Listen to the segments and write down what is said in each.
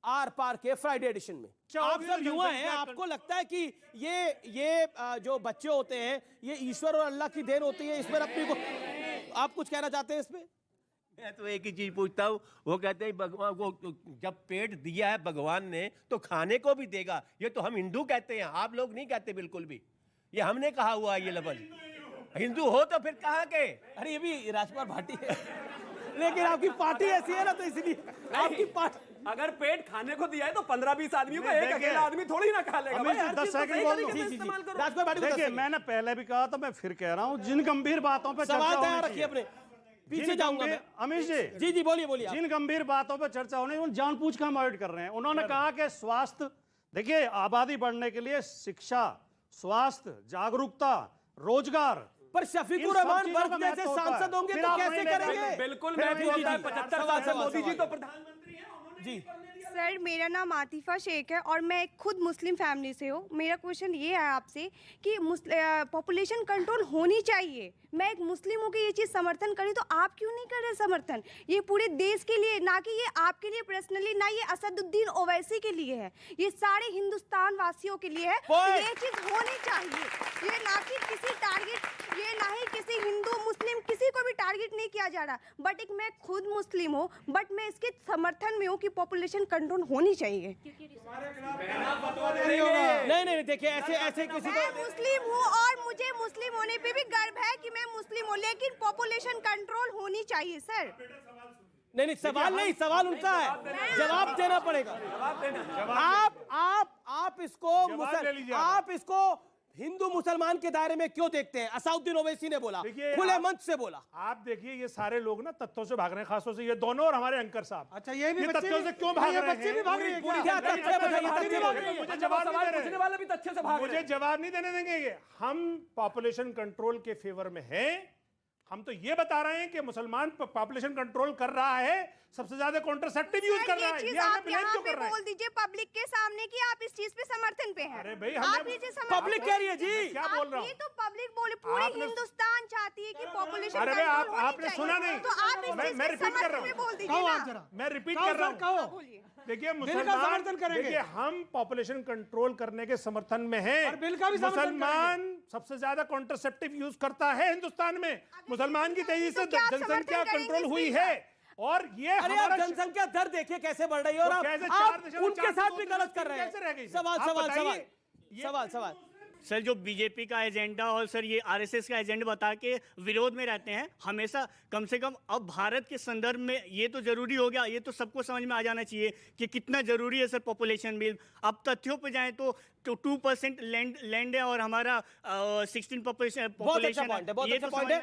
Are पार के Friday addition में। आप सब युवा हैं, आपको लगता है कि ये जो बच्चे होते हैं ये ईश्वर और अल्लाह की देन होती है, इसमें अपनी को आप कुछ कहना चाहते हैं इसमें? मैं तो एक ही चीज पूछता हूँ, वो कहते हैं भगवान को जब पेट दिया है भगवान ने तो खाने को भी देगा। ये तो हम हिंदू कहते हैं, आप लोग नहीं कहते बिल्कुल भी। ये हमने कहा हुआ है ये लफ्ज। हिंदू हो तो फिर कहाँ के? अरे ये भी राजकुमार भाटी है लेकिन आपकी पार्टी ऐसी है ना, तो इसलिए आपकी पार्टी। अगर पेट खाने को दिया है तो 15-20 आदमियों को एक अकेला आदमी थोड़ी ना खा लेगा भाई। 10 सेकंड बोल दो। राजकुमार भाटी को देखिए, मैंने पहले भी कहा था, मैं फिर कह रहा हूं, जिन गंभीर बातों पे सवाल चर्चा तैयार होनी रखिए अपने, चाहिए, पीछे जाऊंगा मैं। अमीश जी जी बोलिए बोलिए। जिन गंभीर बातों पे चर्चा होनी है जानबूझ के हम अवॉइड कर रहे हैं। उन्होंने कहा कि स्वास्थ्य, देखिए आबादी बढ़ने के लिए शिक्षा, स्वास्थ्य, जागरूकता, रोजगार, पर शफीकुर रहमान वर्ग जैसे सांसद होंगे तो कैसे करेंगे? बिल्कुल, मैं भी 75 साल से मोदी जी तो प्रधानमंत्री हैं। जी सर, मेरा नाम आतिफा शेख है और मैं खुद मुस्लिम फैमिली से हूँ। मेरा क्वेश्चन ये है आपसे कि पॉपुलेशन कंट्रोल होनी चाहिए। मैं एक मुस्लिम हूँ कि ये चीज़ समर्थन करी, तो आप क्यों नहीं कर रहे समर्थन? ये पूरे देश के लिए, ना कि ये आपके लिए पर्सनली, ना ये असदुद्दीन ओवैसी के लिए है, ये सारे हिंदुस्तान वासियों के लिए है। तो ये चीज़ होनी चाहिए, ये ना कि किसी टारगेट, ये ना ही किसी हिंदू मुस्लिम किसी को भी टारगेट नहीं किया जा रहा। बट एक मैं खुद मुस्लिम हूँ, बट मैं इसके समर्थन में हूँ कि पॉपुलेशन कंट्रोल होनी चाहिए। नहीं देखिए, ऐसे किसी मैं मुस्लिम हूँ और मुझे मुस्लिम होने पे भी गर्व है कि मैं मुस्लिम हूँ, लेकिन पॉपुलेशन कंट्रोल होनी चाहिए सर। नहीं सवाल नहीं, सवाल उनका है, जवाब देना पड़ेगा। आप इसको हिंदू मुसलमान के दायरे में क्यों देखते हैं? असाउद्दीन ओवैसी ने बोला, खुले मंच से बोला। आप देखिए, ये सारे लोग ना तथ्यों से भाग रहे हैं, खासतौर से ये दोनों और हमारे अंकर साहब। अच्छा, ये भी तथ्यों से क्यों भाग रहे हैं? बच्चे भी भाग रहे हैं क्या? मुझे जवाब नहीं दे रहे, पूछने वाले भी तथ्य से भाग रहे मुझे जवाब नहीं देने देंगे ये। हम पॉपुलेशन कंट्रोल के फेवर में हैं। हम तो ये बता रहे हैं कि मुसलमान पॉपुलेशन कंट्रोल कर रहा है, सबसे ज्यादा कॉन्ट्रासेप्टिव यूज कर रहा है। ये हमें ब्लेम क्यों कर रहे हैं? बोल दीजिए पब्लिक के सामने कि आप इस चीज पे समर्थन पे हैं। अरे भाई, आप ये चीज पब्लिक कह रही है जी, क्या बोल रहा हूँ? ये तो पब्लिक बोले, पूरे हिंदुस्तान चाहती है कि पॉपुलेशन अरे भाई, आपने सुना नहीं? तो आप इस चीज मैं पे रिपीट कर रहा समर्थन में हूँ, बोल दीजिए ना। मैं रिपीट कर रहा हूँ। देखिए, मुसलमान, देखिए हम पॉपुलेशन कंट्रोल करने के समर्थन में हैं। मुसलमान सबसे ज्यादा कॉन्ट्रासेप्टिव यूज करता है हिंदुस्तान में। मुसलमान की तेजी से जनसंख्या कंट्रोल हुई है और ये अरे आप जनसंख्या दर देखिए कैसे बढ़ रही है, और आप उनके साथ भी गलत कर रहे हैं। सवाल सर, जो बीजेपी का एजेंडा और सर ये आरएसएस का एजेंडा बता के विरोध में रहते हैं हमेशा, कम से कम अब भारत के संदर्भ में ये तो जरूरी हो गया, ये तो सबको समझ में आ जाना चाहिए कि कितना जरूरी है सर पॉपुलेशन बिल। अब तथ्यों पे जाएं तो 2% लैंड है और हमारा 16 पॉपुलेशन। बहुत अच्छा पॉइंट है।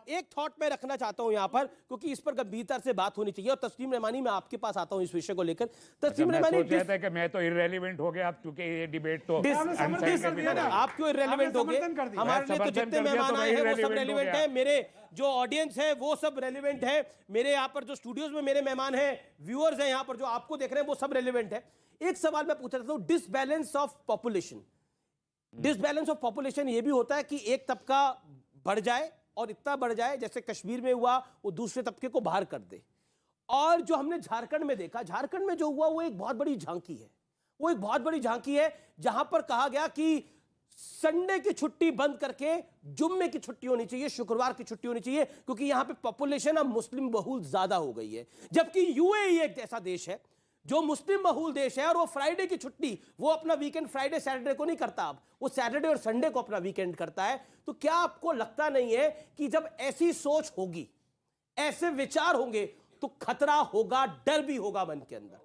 एक थॉट में रखना चाहता हूं यहां पर, क्योंकि इस पर गंभीरता से बात होनी चाहिए। और तस्लीम रहमानी, मैं आपके पास आता हूं इस विषय को लेकर। तस्लीम रहमानी, कि मैं तो इररेलेवेंट हो गया अब, क्योंकि ये डिबेट तो आप क्यों इररेलेवेंट हो गए? हमारे लिए तो जितने मेहमान आए हैं वो सब रेलिवेंट है, मेरे जो ऑडियंस है वो सब रेलिवेंट है, मेरे यहाँ पर जो स्टूडियोज में मेरे मेहमान हैं, व्यूअर्स हैं यहाँ पर जो आपको देख रहे हैं वो सब रेलिवेंट है। एक सवाल मैं पूछ रहा था, disbalance of population. Disbalance of population ये भी होता है कि एक तबका बढ़ जाए और इतना बढ़ जाए, जैसे कश्मीर में हुआ, वो दूसरे तबके को बाहर कर दे। और जो हमने झारखंड में देखा, झारखंड में जो हुआ वो एक बहुत बड़ी झांकी है। वो एक बहुत बड़ी झांकी है जहां पर कहा गया कि संडे की छुट्टी बंद करके जुम्मे की छुट्टी होनी चाहिए, शुक्रवार की छुट्टी होनी चाहिए, क्योंकि यहां पे पॉपुलेशन अब मुस्लिम बहुल ज्यादा हो गई है। जबकि यूएई एक ऐसा देश है जो मुस्लिम बहुल देश है, और वो फ्राइडे की छुट्टी, वो अपना वीकेंड फ्राइडे सैटरडे को नहीं करता, अब वो सैटरडे और संडे को अपना वीकेंड करता है। तो क्या आपको लगता नहीं है कि जब ऐसी सोच होगी, ऐसे विचार होंगे, तो खतरा होगा, डर भी होगा मन के अंदर?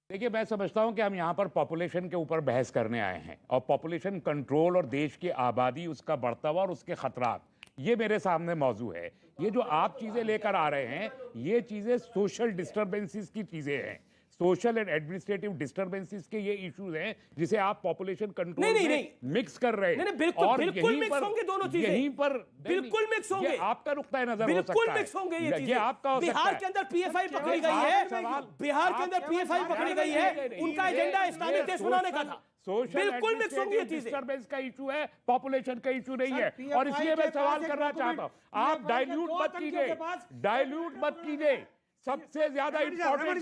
देखिए, मैं समझता हूं कि हम यहां पर पॉपुलेशन के ऊपर बहस करने आए हैं, और पॉपुलेशन कंट्रोल और देश की आबादी, उसका बढ़ता हुआ और उसके खतरात, ये मेरे सामने मौजू है। ये जो आप चीजें लेकर आ रहे हैं, ये चीजें सोशल डिस्टर्बेंसेस की चीजें हैं, सोशल एंड एडमिनिस्ट्रेटिव डिस्टर्बेंसेस के ये इश्यूज हैं, जिसे आप पॉपुलेशन कंट्रोल में मिक्स कर रहे हैं। बिल्कुल मिक्स होंगे दोनों चीजें, यहीं पर बिल्कुल मिक्स होंगे। आपका नुक्ता नजर हो सकता है, बिल्कुल मिक्स होंगे ये चीजें। आपका बिहार के अंदर पीएफआई पकड़ी गई है, बिहार के अंदर पीएफआई पकड़ी गई है, उनका एजेंडा इस्लामिक देश बनाने का था। बिल्कुल मिक्स होंगी ये चीजें। डिस्टर्बेंस का इशू है, पॉपुलेशन का इशू नहीं है। और इसलिए मैं सवाल करना चाहता हूं, आप डाइल्यूट मत कीजिए, सबसे ज्यादा इम्पोर्टेंट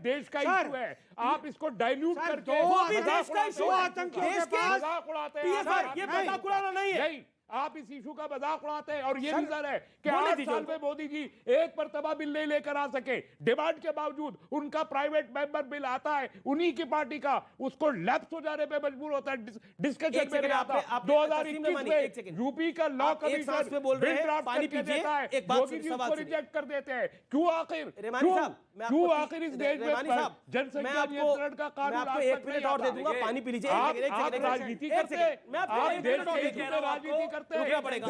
देश का इशू है। आप इसको डाइल्यूट करके वो भी देश का इशू है। देश के मजाक उड़ाते हैं। PFI, ये मजाक उड़ाना नहीं है। नहीं, आप इस इशू का मजाक उड़ाते हैं और ये रीजन है कि बोलने 8 दीजिए साल उनको। में मोदी जी एक मर्तबा बिल नहीं लेकर आ सके, डिमांड के बावजूद उनका प्राइवेट मेंबर बिल आता है उन्हीं की पार्टी का, उसको लैप्स हो जाने पे मजबूर होता है, डिस्कशन में नहीं आता। 2021 में यूपी का लॉ कमीशन बिल ड्राफ्ट करके देता है, योगी जी उसको रिजेक्ट कर देते हैं। क्यों आखिर क्यों आखिर इस देश में जनसंख्या नियंत्रण का कानून? मैं आपको 1 मिनट और दे दूंगा, पानी पी लीजिए। आप राजनीति करते हैं, आप देश के हित में राजनीति करते हैं। रुकना पड़ेगा,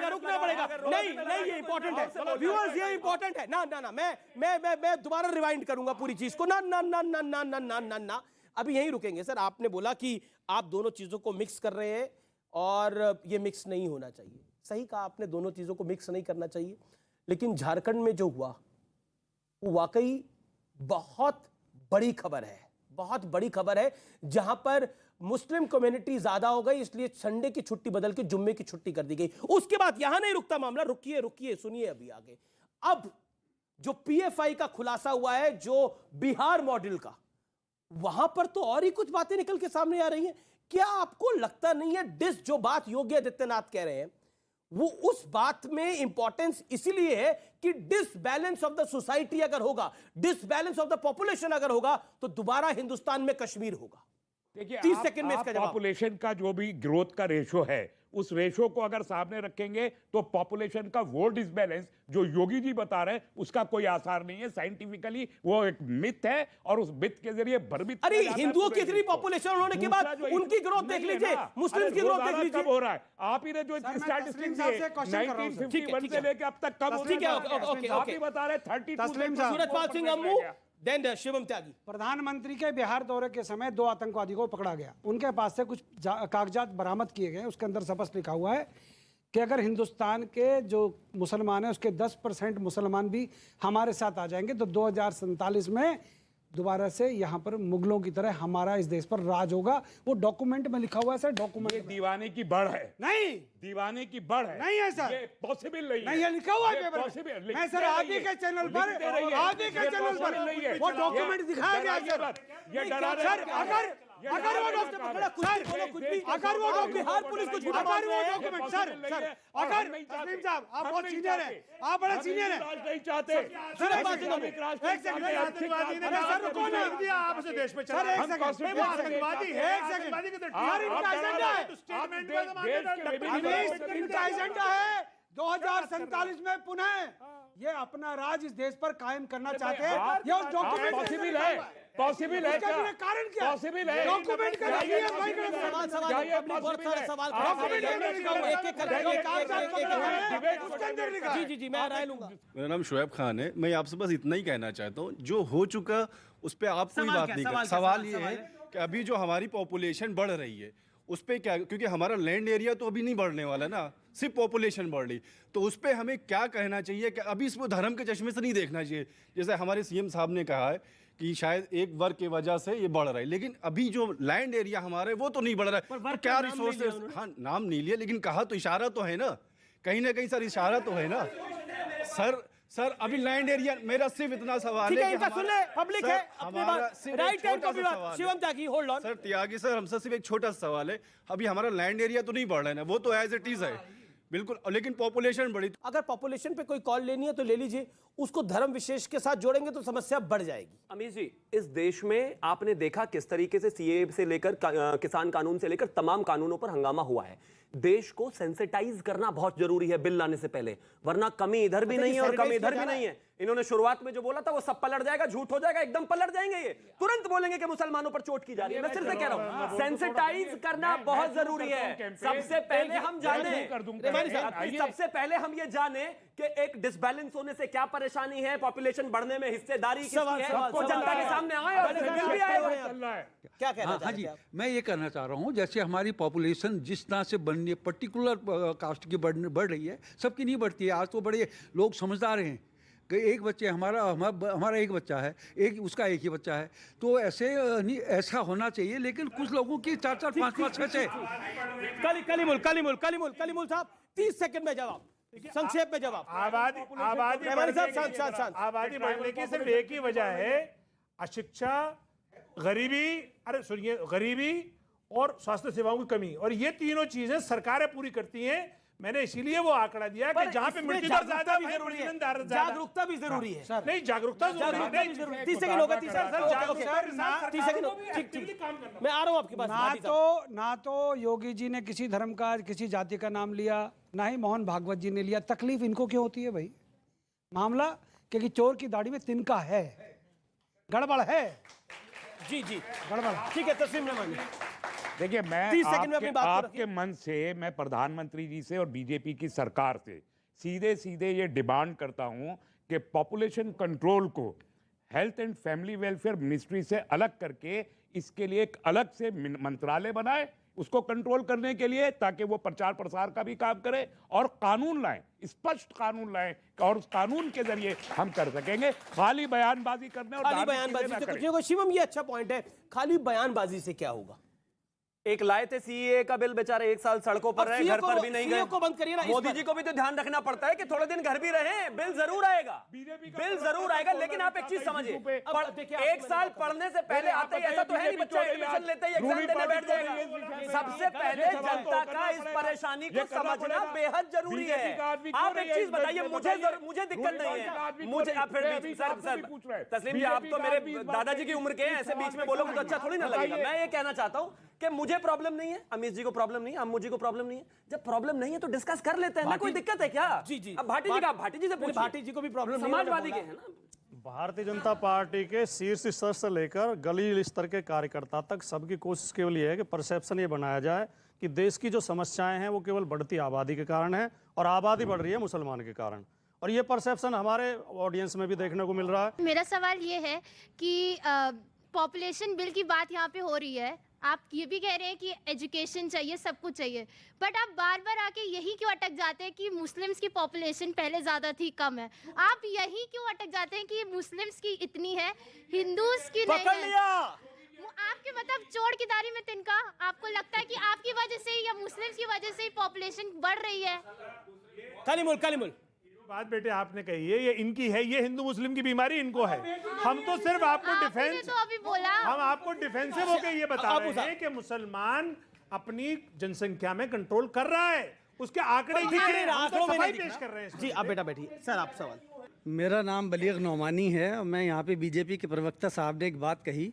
रुकना पड़ेगा। नहीं, ये इंपॉर्टेंट है व्यूअर्स, ये इंपॉर्टेंट है। ना मैं दोबारा रिवाइंड करूंगा पूरी चीज को। ना अभी यहीं रुकेंगे सर। आपने बोला कि आप दोनों चीजों को मिक्स कर रहे हैं और ये मिक्स नहीं होना चाहिए। सही कहा आपने, दोनों चीजों को मिक्स नहीं करना चाहिए। लेकिन झारखंड में जो हुआ वो वाकई बहुत बड़ी खबर है, बहुत बड़ी खबर है, जहां पर मुस्लिम कम्युनिटी ज्यादा हो गई, इसलिए संडे की छुट्टी बदल के जुम्मे की छुट्टी कर दी गई। उसके बाद यहां नहीं रुकता मामला, रुकिए सुनिए अभी आगे। अब जो पीएफआई का खुलासा हुआ है, जो बिहार मॉडल का, वहां पर तो और ही कुछ बातें निकल के सामने आ रही हैं। क्या आपको लगता नहीं है जो बात योगी आदित्यनाथ कह रहे हैं वो उस बात में इंपॉर्टेंस इसीलिए है कि डिसबैलेंस ऑफ द सोसाइटी अगर होगा, डिसबैलेंस ऑफ द पॉपुलेशन अगर होगा, तो दोबारा हिंदुस्तान में कश्मीर होगा। देखिए 30 सेकंड में इसका जवाब। पॉपुलेशन का जो भी ग्रोथ का रेशो है, उस रेशो को अगर सामने रखेंगे तो पॉपुलेशन का वो डिसबैलेंस जो योगी जी बता रहे हैं उसका कोई आसार नहीं है। साइंटिफिकली वो एक मिथ है और उस मिथ के जरिए भ्रमित। अरे हिंदुओं की इतनी पॉपुलेशन होने के बाद उनकी ग्रोथ देख लीजिए, मुस्लिम की ग्रोथ देख लीजिए। कब हो रहा है? आप ही ने जो स्टैटिस्टिक्स दिए 1951 से लेकर अब तक कब, ठीक है, ओके आप ही बता रहे 32। सूरजपाल सिंह अम्मू, देन शिवम त्यागी। प्रधानमंत्री के बिहार दौरे के समय 2 आतंकवादी को पकड़ा गया। उनके पास से कुछ कागजात बरामद किए गए। उसके अंदर स्पष्ट लिखा हुआ है कि अगर हिंदुस्तान के जो मुसलमान हैं उसके 10% मुसलमान भी हमारे साथ आ जाएंगे तो 2047 में दोबारा से यहाँ पर मुगलों की तरह हमारा इस देश पर राज होगा। वो डॉक्यूमेंट में लिखा हुआ है सर, डॉक्यूमेंट। दीवाने की बढ़ है, नहीं दीवाने की बढ़ है, नहीं है सर, ये पॉसिबल नहीं है। नहीं, ये लिखा हुआ है पेपर पॉसिबल। मैं सर आप ही के चैनल पर वो डॉक्यूमेंट दिखाया गया सर। ये डरा सर अगर वो बिहार पुलिस को झूठा अगर वो डॉक्यूमेंट सर अगर तस्लीम साहब आप बहुत सीनियर हैं, आप बड़े सीनियर हैं। नहीं चाहते सर एक सेकंड आप उसे देश में सर एक सेकंड आतंकवादी है, एक सेकंड यार इनका एजेंडा है, इनका एजेंडा है 2047 में पुनः ये अपना राज इस देश पर कायम करना चाहते हैं। ये उस डॉक्यूमेंट पॉसिबल है, पॉसिबल है, क्या कारण क्या पॉसिबल है? डॉक्यूमेंट का जी मैं राय लूंगा। मेरा नाम शोएब खान है। मैं आपसे बस इतना ही कहना चाहता हूँ, जो हो चुका उस पर आप कोई बात नहीं कर। सवाल ये है कि अभी जो हमारी पॉपुलेशन बढ़ रही है उस पर क्या, क्योंकि हमारा लैंड एरिया तो अभी नहीं बढ़ने वाला ना, सिर्फ पॉपुलेशन बढ़ रही, तो उस पर हमें क्या कहना चाहिए कि अभी इसको धर्म के चश्मे से नहीं देखना चाहिए। जैसे हमारे सीएम साहब ने कहा है कि शायद एक वर्ग की वजह से ये बढ़ रहा है, लेकिन अभी जो लैंड एरिया हमारे वो तो नहीं बढ़ रहा है। तो क्या रिसोर्सेज, हाँ नाम नहीं लिया लेकिन कहा तो इशारा तो है ना कहीं सर, इशारा तो है ना सर अभी लैंड एरिया। मेरा सिर्फ इतना सवाल है इनका सुन ले, पब्लिक है अपनी बात, राइट टाइम का विवाद। Shivam Tyagi hold on. Sir Tyagi sir, हमसे सिर्फ एक छोटा सा सवाल है, अभी हमारा लैंड एरिया तो नहीं बढ़ रहा है ना, वो तो एज इट इज है बिल्कुल, लेकिन पॉपुलेशन बढ़ी। अगर पॉपुलेशन पे कोई कॉल लेनी है तो ले लीजिए, उसको धर्म विशेष के साथ जोड़ेंगे तो समस्या बढ़ जाएगी। अमीर जी, इस देश में आपने देखा किस तरीके से सीए से लेकर किसान कानून से लेकर तमाम कानूनों पर हंगामा हुआ है। देश को सेंसिटाइज करना बहुत जरूरी है बिल लाने से पहले, वरना कमी इधर भी नहीं है और कमी इधर भी नहीं है। इन्होंने शुरुआत में जो बोला था वो सब पलट जाएगा, झूठ हो जाएगा, एकदम पलट जाएंगे। ये तुरंत बोलेंगे कि मुसलमानों पर चोट की जा रही है। मैं सिर्फ से कह रहा हूं सेंसिटाइज करना बहुत जरूरी है। सबसे पहले हम जाने सबसे पहले हम ये जाने कि एक डिसबैलेंस होने से क्या परेशानी है, पॉपुलेशन बढ़ने में हिस्सेदारी किसकी है, वो जनता के सामने आए और बिल भी आए। क्या कहना चाहते हैं? मैं ये कहना चाह रहा हूँ, जैसे हमारी पॉपुलेशन जिस तरह से बननी है, पर्टिकुलर कास्ट की बढ़ रही है, सबकी नहीं बढ़ती है। आज तो बड़े लोग समझदार हैं कि एक बच्चे हमारा एक बच्चा है, एक उसका एक ही बच्चा है, तो ऐसे नहीं, ऐसा होना चाहिए। लेकिन कुछ लोगों की 4-4, 5-5, 6-6। कलीमुल साहब 30 सेकंड में जवाब। संक्षेप में जवाब। आबादी मेहमानी साहब, शांत, शांत, शांत। आबादी बढ़ने की सिर्फ एक ही वजह है, अशिक्षा, गरीबी, अरे सुनिए, गरीबी और स्वास्थ्य सेवाओं की कमी, और ये तीनों चीजें सरकारें पूरी करती हैं। मैंने इसीलिए वो आंकड़ा दिया कि जहां पे मृत्यु दर ज्यादा भी है, जरूरी है, मृत्यु दर ज्यादा। जागरूकता भी जरूरी है। नहीं, जागरूकता जागरूकता भी जरूरी है। 30 सेकंड होगा, 30 सेकंड, 30 सेकंड, ठीक, मैं आ रहा हूं आपके पास। ना तो योगी जी ने किसी धर्म का, किसी जाति का नाम लिया, ना ही मोहन भागवत जी ने लिया। तकलीफ इनको क्यों होती है भाई? मामला क्योंकि चोर की दाढ़ी में तिनका है, गड़बड़ है। जी जी, गड़बड़। ठीक है, तस्लीम रहमानी। देखिए, मैं 30 सेकंड में अपनी बात को आपके मन से, मैं प्रधानमंत्री जी से और बीजेपी की सरकार से सीधे सीधे ये डिमांड करता हूं कि पॉपुलेशन कंट्रोल को health and family welfare ministry से अलग करके इसके लिए एक अलग से मंत्रालय बनाए, उसको कंट्रोल करने के लिए, ताकि वो प्रचार प्रसार का भी काम करे और कानून लाएं, स्पष्ट कानून लाएं, और उस कानून के जरिए हम कर सकेंगे। खाली बयानबाजी करने और खाली बयानबाजी से कुछ नहीं होगा। शिवम, ये अच्छा पॉइंट है, खाली बयानबाजी से क्या होगा? एक लाए थे सीए का बिल, बेचारे 1 साल सड़कों पर रहे, घर पर भी नहीं गए। को बंद करिए ना। मोदी जी को भी तो ध्यान रखना पड़ता है कि थोड़े दिन घर भी रहे। बिल जरूर आएगा, बिल जरूर आएगा, लेकिन आप एक चीज समझिए, 1 साल पढ़ने से पहले आते ही ऐसा तो है नहीं बच्चा एडमिशन लेते ही एग्जाम देने बैठ जाएगा। सबसे पहले जनता का इस परेशानी को समझना बेहद जरूरी है। आप एक चीज बताइए, मुझे दिक्कत नहीं है, मुझे आप फिर सर तस्लीम जी, आप तो मेरे दादाजी की उम्र के हैं, ऐसे बीच में बोलोगे तो अच्छा थोड़ी ना लगेगा। मैं ये कहना चाहता हूँ कि मुझे प्रॉब्लम नहीं है, अमित जी को प्रॉब्लम नहीं है, अम्मू जी को प्रॉब्लम नहीं है। जब प्रॉब्लम नहीं है तो डिस्कस कर लेते हैं ना, कोई दिक्कत है क्या? जी जी, अब भाटी जी से पूछिए, भाटी जी को भी प्रॉब्लम नहीं है, समाजवादी के हैं ना। भारतीय जनता पार्टी के शीर्ष स्तर से लेकर गली स्तर के कार्यकर्ता तक सबकी कोशिश केवल ये है कि परसेप्शन ये बनाया जाए कि देश की जो समस्याएं हैं वो केवल बढ़ती आबादी के कारण है, और आबादी बढ़ रही है मुसलमान के कारण, और ये परसेप्शन हमारे ऑडियंस में भी देखने को मिल रहा है। मेरा सवाल ये है कि पॉपुलेशन बिल की बात यहाँ पे हो रही है, आप ये भी कह रहे हैं कि एजुकेशन चाहिए, सब कुछ चाहिए, बट आप बार बार आके यही क्यों अटक जाते हैं कि मुस्लिम्स की पॉपुलेशन पहले ज़्यादा थी, कम है? आप यही क्यों अटक जाते हैं कि मुस्लिम्स की इतनी है, हिंदूज की नहीं है? आपके मतलब चोर की दाढ़ी में तिनका, आपको लगता है कि आपकी वजह से या मुस्लिम्स की वजह से ही पॉपुलेशन बढ़ रही है? कलीमुल बात बेटे आपने कही है, ये इनकी है, ये हिंदू मुस्लिम की बीमारी इनको है। हम तो सिर्फ आपको डिफेंस, तो अभी बोला, हम आपको डिफेंसिव होके ये बता रहे हैं कि मुसलमान अपनी जनसंख्या में कंट्रोल कर रहा है, उसके आंकड़े पेश कर रहे हैं। जी, आप बेटा बैठिए। सर, आप सवाल। मेरा नाम बलीग नौमानी है और मैं यहाँ पे बीजेपी के प्रवक्ता साहब ने एक बात कही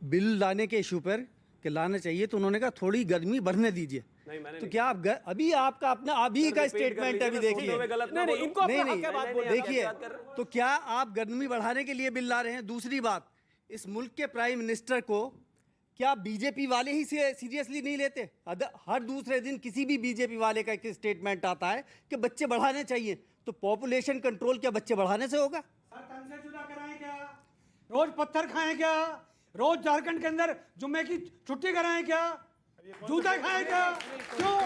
बिल लाने के इशू पर कि लाना चाहिए, तो उन्होंने कहा थोड़ी गर्मी बढ़ने दीजिए। तो क्या आप अभी आपका अपना अभी का स्टेटमेंट अभी देखिए, नहीं देखिए, तो क्या आप गर्मी बढ़ाने के लिए बिल ला रहे हैं? दूसरी बात, इस मुल्क के प्राइम मिनिस्टर को क्या बीजेपी वाले ही से सीरियसली नहीं लेते? हर दूसरे दिन किसी भी बीजेपी वाले का एक स्टेटमेंट आता है कि बच्चे बढ़ाने चाहिए, तो पॉपुलेशन कंट्रोल क्या बच्चे बढ़ाने से होगा? तन से जुदा कराएं क्या? रोज पत्थर खाएं क्या? रोज झारखंड के अंदर जुम्मे की छुट्टी कराएं क्या? जूता खाएं क्या? क्यों?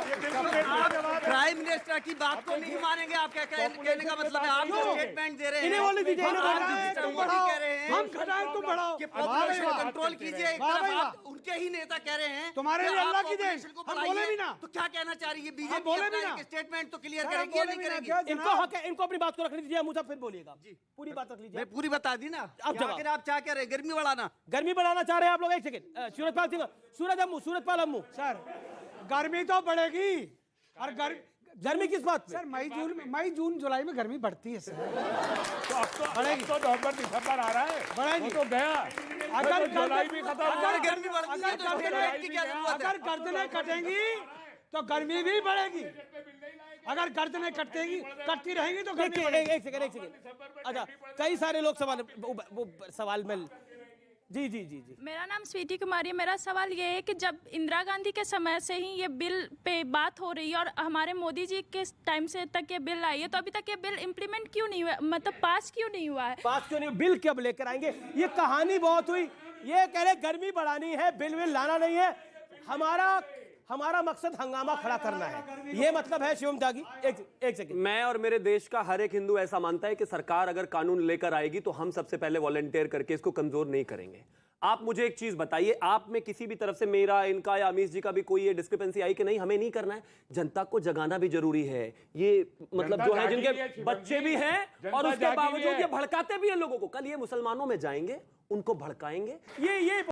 प्राइम मिनिस्टर की बात को नहीं मानेंगे? आप क्या कहने का मतलब है? आप जो स्टेटमेंट दे रहे हैं, हम घटाएं तुम बढ़ाओ, कि पॉपुलेशन कंट्रोल कीजिए, आप उनके ही नेता कह रहे हैं तुम्हारे लिए अल्लाह की देन, हम बोले भी ना, तो क्या कहना चाह रही है बीजेपी? बोले भी ना, स्टेटमेंट तो क्लियर करेंगे या नहीं करेंगे? इनको हक है, इनको अपनी बात को रखने दीजिए, मुझे फिर बोलिएगा। पूरी बात रख लीजिए। मैं पूरी बता दी ना। आखिर आप क्या कह रहे हैं? गर्मी बढ़ाना? गर्मी बढ़ाना चाह रहे हैं आप लोग? एक सेकंड, सूरजपाल सिंह, सूरजपाल अम्मू सर, गर्मी तो बढ़ेगी, और गर्मी किस बात पे? सर मई जून जुलाई में गर्मी बढ़ती है सर, तो अब तो बढ़ेगी, तो नवंबर दिसंबर आ रहा है, बढ़ेगी तो गया, अगर जुलाई भी खत्म, अगर गर्मी बढ़ती है तो अगर गर्दनें कटेंगी तो गर्मी भी बढ़ेगी, अगर गर्दनें कटती रहेंगी तो गर्मी बढ़ेगी। एक सेकंड। अच्छा, कई सारे लोग सवाल में जी जी जी जी। मेरा नाम स्वीटी कुमारी है। मेरा सवाल ये है कि जब इंदिरा गांधी के समय से ही ये बिल पे बात हो रही है और हमारे मोदी जी के टाइम से तक ये बिल आई है, तो अभी तक ये बिल इम्प्लीमेंट क्यों नहीं हुआ, मतलब पास क्यों नहीं हुआ है? पास क्यों नहीं? बिल कब लेकर आएंगे? ये कहानी बहुत हुई, ये कह रहे गर्मी बढ़ानी है, बिल लाना नहीं है। हमारा मकसद हंगामा खड़ा करना है, ये मतलब है। शिवम त्यागी, एक सेकंड। मैं और मेरे देश का हर एक हिंदू ऐसा मानता है कि सरकार अगर कानून लेकर आएगी तो हम सबसे पहले वॉलंटियर करके इसको कमजोर नहीं करेंगे। आप मुझे एक चीज बताइए, आप में किसी भी तरफ से मेरा, इनका या अमीश जी का भी कोई ये डिस्क्रिपेंसी आई कि नहीं हमें नहीं करना है? जनता को जगाना भी जरूरी है। ये मतलब जो है जिनके बच्चे भी हैं और उसके बावजूद ये भड़काते भी हैं लोगों को। कल ये मुसलमानों में जाएंगे, उनको भड़काएंगे। ये